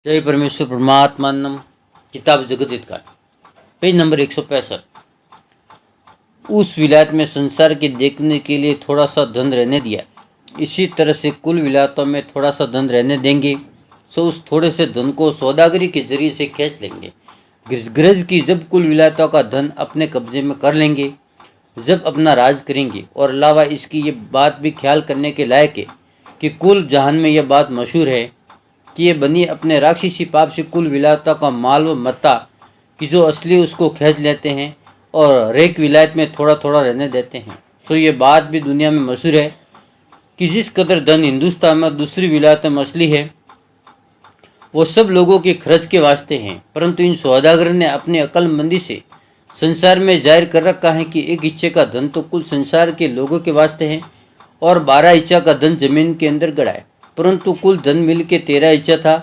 जय परमेश्वर परमात्मानम। किताब जगत हित का पेज नंबर 165। उस विलायत में संसार के देखने के लिए थोड़ा सा धन रहने दिया, इसी तरह से कुल विलायतों में थोड़ा सा धन रहने देंगे सो उस थोड़े से धन को सौदागरी के जरिए से खींच लेंगे। गृहज की जब कुल विलायतों का धन अपने कब्जे में कर लेंगे, जब अपना राज करेंगे। और अलावा इसकी ये बात भी ख्याल करने के लायक है कि कुल जहान में यह बात मशहूर है कि ये बनी अपने राक्षसी पाप से कुल विलायतों का माल व मत्ता कि जो असली उसको खींच लेते हैं और रेक विलायत में थोड़ा थोड़ा रहने देते हैं। सो ये बात भी दुनिया में मशहूर है कि जिस कदर धन हिंदुस्तान में दूसरी विलायतों में असली है वो सब लोगों के खर्च के वास्ते हैं, परंतु इन सौदागर ने अपनी अक्लमंदी से संसार में जाहिर कर रखा है कि एक हिस्से का धन तो कुल संसार के लोगों के वास्ते है और 12 हिस्सा का धन जमीन के अंदर गड़ा है। परंतु कुल धन मिल के 13 हिस्सा था,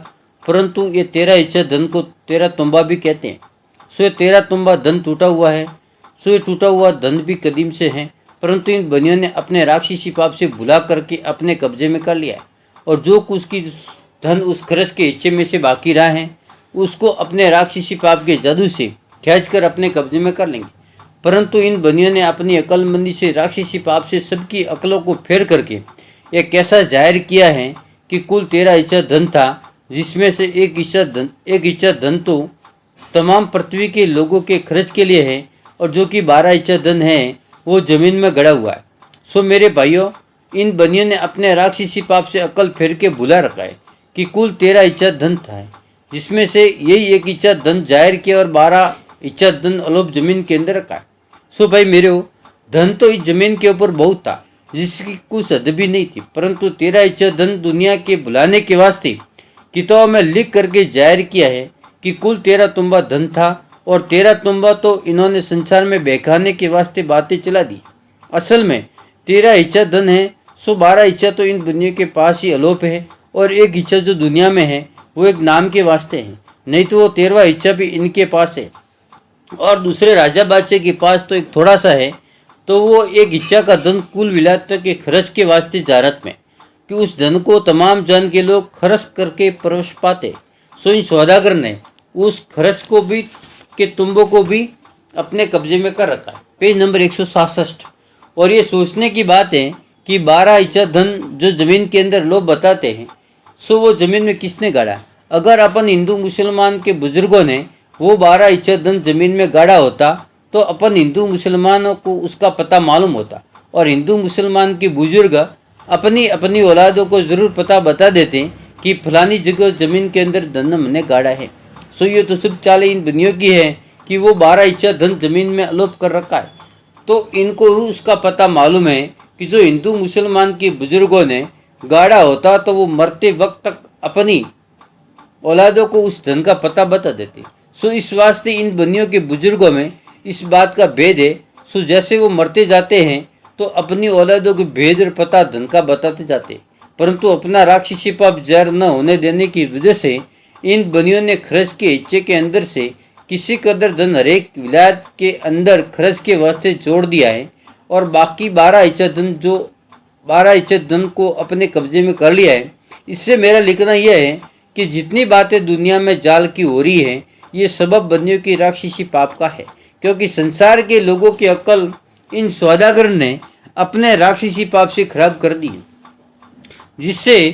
परंतु ये 13 हिस्सा धन को 13 तुम्बा भी कहते हैं। सो ये 13 तुम्बा धन टूटा हुआ है। सो ये टूटा हुआ धन भी कदीम से है, परंतु इन बनियों ने अपने राक्षसी पाप से भुला करके अपने कब्जे में कर लिया है। और जो कुछ की धन उस खर्च के हिस्से में से बाकी रहा है उसको अपने राक्षसी पाप के जादू से खींच कर अपने कब्जे में कर लेंगे। परंतु इन बनियों ने अपनी अक्लमंदी से राक्षसी पाप से सबकी अकलों को फेर करके एक कैसा जाहिर किया है कि कुल 13 हिस्सा धन था, जिसमें से एक हिस्सा धन तो तमाम पृथ्वी के लोगों के खर्च के लिए है और जो कि 12 हिस्सा धन है वो जमीन में गड़ा हुआ है। सो मेरे भाइयों, इन बनियों ने अपने राक्षसी पाप से अकल फेर के भुला रखा है कि कुल 13 हिस्सा धन था, जिसमें से यही एक हिस्सा धन जाहिर किया और 12 हिस्सा धन अलोप जमीन के अंदर रखा है। सो भाई मेरे धन तो इस जमीन के ऊपर बहुत था जिसकी कुछ हद भी नहीं थी, परंतु 13 हिस्सा धन दुनिया के बुलाने के वास्ते किताबों में लिख करके जाहिर किया है कि कुल 13 तुम्बा धन था और 13 तुम्बा तो इन्होंने संसार में बहकाने के वास्ते बातें चला दी। असल में 13 हिस्सा धन है, सो 12 हिस्सा तो इन दुनिया के पास ही अलोप है और एक हिस्सा जो दुनिया में है वो एक नाम के वास्ते है, नहीं तो वो 13वां हिस्सा भी इनके पास है। और दूसरे राजा बादशाह के पास तो एक थोड़ा सा है, तो वो एक हिस्सा का धन कुल विलायत के खर्च के वास्ते जारत में कि उस धन को तमाम जन के लोग खर्च करके परवश पाते। सो इन सौदागर ने उस खर्च को भी के तुम्बों को भी अपने कब्जे में कर रखा है। Page number 167। और ये सोचने की बात है कि 12 हिस्सा धन जो जमीन के अंदर लोग बताते हैं सो वो जमीन में किसने गाड़ा। अगर अपन हिंदू मुसलमान के बुजुर्गों ने वो 12 हिस्सा धन जमीन में गाड़ा होता तो अपन हिंदू मुसलमानों को उसका पता मालूम होता और हिंदू मुसलमान के बुजुर्ग अपनी अपनी औलादों को ज़रूर पता बता देते कि फलानी जगह ज़मीन के अंदर धन हमने गाड़ा है। सो ये तो सब चाले इन दुनिया की है कि वो 12 हिस्सा धन जमीन में अलोप कर रखा है, तो इनको उसका पता मालूम है कि जो हिंदू मुसलमान के बुजुर्गों ने गाड़ा होता तो वो मरते वक्त तक अपनी औलादों को उस धन का पता बता देते। सो इस वास्ते इन बनियों के बुजुर्गों में इस बात का भेद है। सो जैसे वो मरते जाते हैं तो अपनी औलादों के भेद और पता धन का बताते जाते, परंतु अपना राक्षसी पाप जाहिर न होने देने की वजह से इन बनियों ने खर्च के हिस्से के अंदर से किसी कदर धन हरेक विलायत के अंदर खर्च के वास्ते जोड़ दिया है और बाकी 12 हिस्सा धन जो 12 हिस्सा धन को अपने कब्जे में कर लिया है। इससे मेरा लिखना यह है कि जितनी बातें दुनिया में जाल की हो रही है ये सबब बनियों की राक्षसी पाप का है, क्योंकि संसार के लोगों की अक्ल इन सौदागर ने अपने राक्षसी पाप से खराब कर दी, जिससे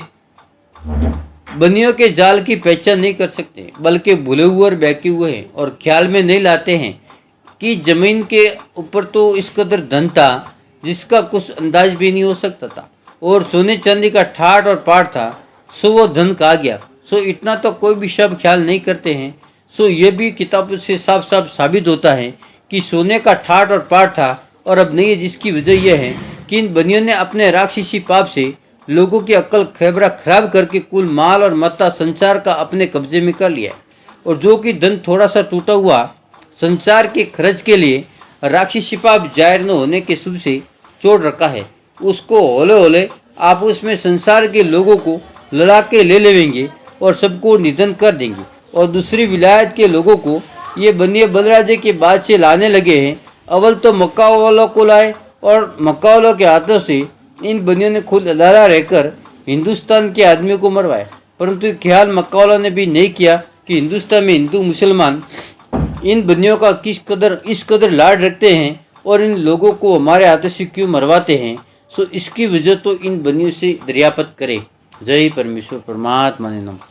बनियों के जाल की पहचान नहीं कर सकते, बल्कि भूले हुए और बहके हुए हैं और ख्याल में नहीं लाते हैं कि जमीन के ऊपर तो इस कदर धन था जिसका कुछ अंदाज भी नहीं हो सकता था और सोने चांदी का ठाट और पाट था। सो वो धन कहा गया, सो इतना तो कोई भी शब्द ख्याल नहीं करते हैं। सो ये भी किताब से साफ साफ साबित होता है कि सोने का ठाट और पाट था और अब नहीं है, जिसकी वजह यह है कि इन बनियों ने अपने राक्षसी पाप से लोगों की अक्ल खैबरा खराब करके कुल माल और मत्ता संसार का अपने कब्जे में कर लिया और जो कि धन थोड़ा सा टूटा हुआ संसार के खर्च के लिए राक्षसी पाप जाहिर न होने के शुभ से छोड़ रखा है, उसको होले होले आप उसमें संसार के लोगों को लड़ा के ले लेंगे और सबको निधन कर देंगे और दूसरी विलायत के लोगों को ये बनिए बलराजे के बाद से लाने लगे हैं। अव्वल तो मक्का वालों को लाए और मक्का वालों के हाथों से इन बनियों ने खुद लड़ा रहकर हिंदुस्तान के आदमी को मरवाए, परंतु ये ख्याल मक्का वालों ने भी नहीं किया कि हिंदुस्तान में हिंदू मुसलमान इन बंदियों का इस कदर लाड रखते हैं और इन लोगों को हमारे हाथों से क्यों मरवाते हैं। सो इसकी वजह तो इन बंदियों से दरियापत करे। जय परमेश्वर परमात्मा ने नमः।